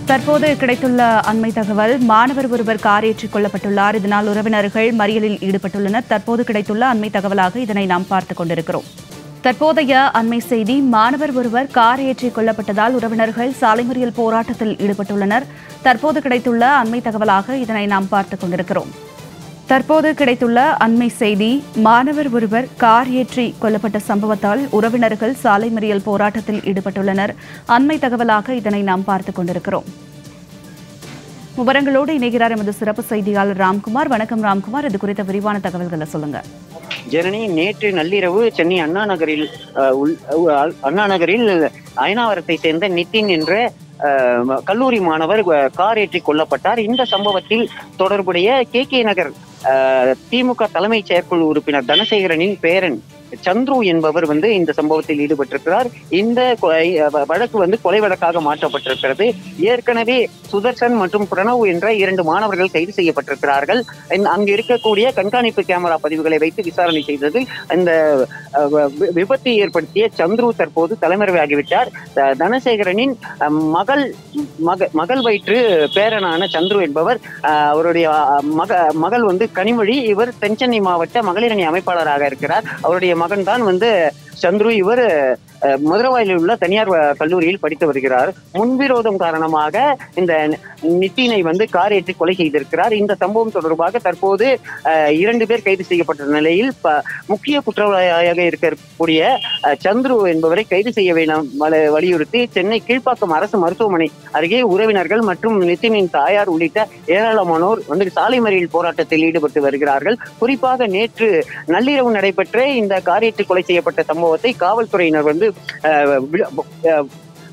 தற்போது கிடைத்துள்ள அண்மை தகவல், மாணவர் ஒருவர் கார் ஏற்றிக் கொள்ளப்பட்டுள்ளார். இதனால் உறவினர்கள் மறியலில் ஈடுபட்டுள்ளனர். தற்போது கிடைத்துள்ள அண்மை தகவலாக இதனை நாம் பார்த்துக் கொண்டிருக்கிறோம். தற்போதைய அண்மை செய்தி, மாணவர் ஒருவர் கார் ஏற்றிக் கொள்ளப்பட்டதால் உறவினர்கள் சாலை மறியல் போராட்டத்தில் ஈடுபட்டுள்ளனர். தற்போது கிடைத்துள்ள அண்மை தகவலாக இதனை நாம் பார்த்துக் கொண்டிருக்கிறோம். தற்போது கிடைத்துள்ள அண்மை செய்தி, மாணவர் ஒருவர் கார் ஏற்றி கொல்லப்பட்ட சம்பவத்தால் உறவினர்கள் சாலை மறியல் போராட்டத்தில் ஈடுபட்டுள்ளனர். அண்மை தகவலாக இதனை நாம் பார்த்துக் கொண்டிருக்கிறோம். விவரங்களோடு இணைகிறார் எமது சிறப்பு செய்தியாளர் ராம்குமார். வணக்கம் ராம்குமார், இது குறித்த விரிவான தகவல்களை சொல்லுங்க. ஜனனி, நேற்று நள்ளிரவு சென்னை அண்ணா நகரில் அயனாவரத்தை சேர்ந்த நிதின் என்ற கல்லூரி மாணவர் கார் ஏற்றி கொல்லப்பட்டார். இந்த சம்பவத்தில் தொடர்புடைய கே நகர் திமுக தலைமை செயற்குழு உறுப்பினர் தனசேகரனின் பேரன் சந்துரு என்பவர் இந்த சம்பவத்தில் ஈடுபட்டிருக்கிறார். இந்த வழக்கு கொலை வழக்காக மாற்றப்பட்டிருக்கிறது. ஏற்கனவே சுதர்சன் மற்றும் பிரணவ் என்ற 2 மாணவர்கள் கைது செய்யப்பட்டிருக்கிறார்கள். அங்கு இருக்கக்கூடிய கண்காணிப்பு கேமரா பதிவுகளை வைத்து விசாரணை செய்ததில் இந்த விபத்தை ஏற்படுத்திய சந்துரு தற்போது தலைமறைவாகிவிட்டார். தனசேகரனின் மகள் வயிற்று பேரனான சந்துரு என்பவர், அவருடைய மகள் கனிமொழி. இவர் தென்சென்னை மாவட்ட மகளிரணி அமைப்பாளராக இருக்கிறார். அவருடைய மகன் தான் சந்துரு. இவர் மதுரவாயிலில் உள்ள தனியார் கல்லூரியில் படித்து வருகிறார். முன்விரோதம் காரணமாக இந்த நிதினை கார் ஏற்றி கொலை செய்திருக்கிறார். இந்த சம்பவம் தொடர்பாக தற்போது 2 பேர் கைது செய்யப்பட்ட நிலையில் முக்கிய குற்றவாளியாக இருக்கக்கூடிய சந்துரு என்பவரை கைது செய்ய வேண்டும் வலியுறுத்தி சென்னை கீழ்ப்பாக்கம் அரசு மருத்துவமனை அருகே உறவினர்கள் மற்றும் நிதினின் தாயார் உள்ளிட்ட ஏராளமானோர் சாலை மறியல் போராட்டத்தில் ஈடுபட்டு வருகிறார்கள். குறிப்பாக நேற்று நள்ளிரவு நடைபெற்ற இந்த கார் ஏற்றி கொலை செய்யப்பட்ட சம்பவத்தை காவல்துறையினர்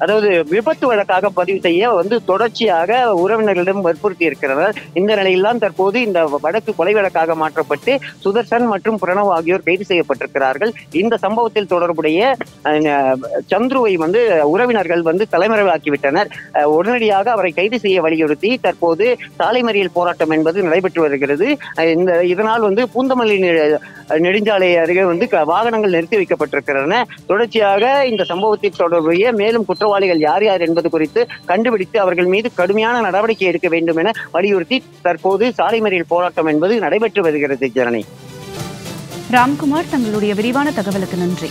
அதாவது விபத்து வழக்காக பதிவு செய்ய தொடர்ச்சியாக உறவினர்களிடம் வற்புறுத்தி இருக்கிறனர். இந்த நிலையில்தான் தற்போது இந்த வழக்கு கொலை வழக்காக மாற்றப்பட்டு சுதர்சன் மற்றும் பிரணவ் ஆகியோர் கைது செய்யப்பட்டிருக்கிறார்கள். இந்த சம்பவத்தில் தொடர்புடைய சந்துருவை உறவினர்கள் தலைமறைவாக்கிவிட்டனர். உடனடியாக அவரை கைது செய்ய வலியுறுத்தி தற்போது சாலை மறியல் போராட்டம் என்பது நடைபெற்று வருகிறது. இதனால் பூந்தமல்லி நெடுஞ்சாலை அருகே வாகனங்கள் நிறுத்தி வைக்கப்பட்டிருக்கின்றன. தொடர்ச்சியாக இந்த சம்பவத்தில் தொடர்புடைய மேலும் குற்றவாளிகள் யார் யார் என்பது குறித்து கண்டுபிடித்து அவர்கள் மீது கடுமையான நடவடிக்கை எடுக்க வேண்டும் என வலியுறுத்தி தற்போது சாலை மறியல் போராட்டம் என்பது நடைபெற்று வருகிறது. ஜனனி, ராம்குமார், தங்களுடைய விரிவான தகவலுக்கு நன்றி.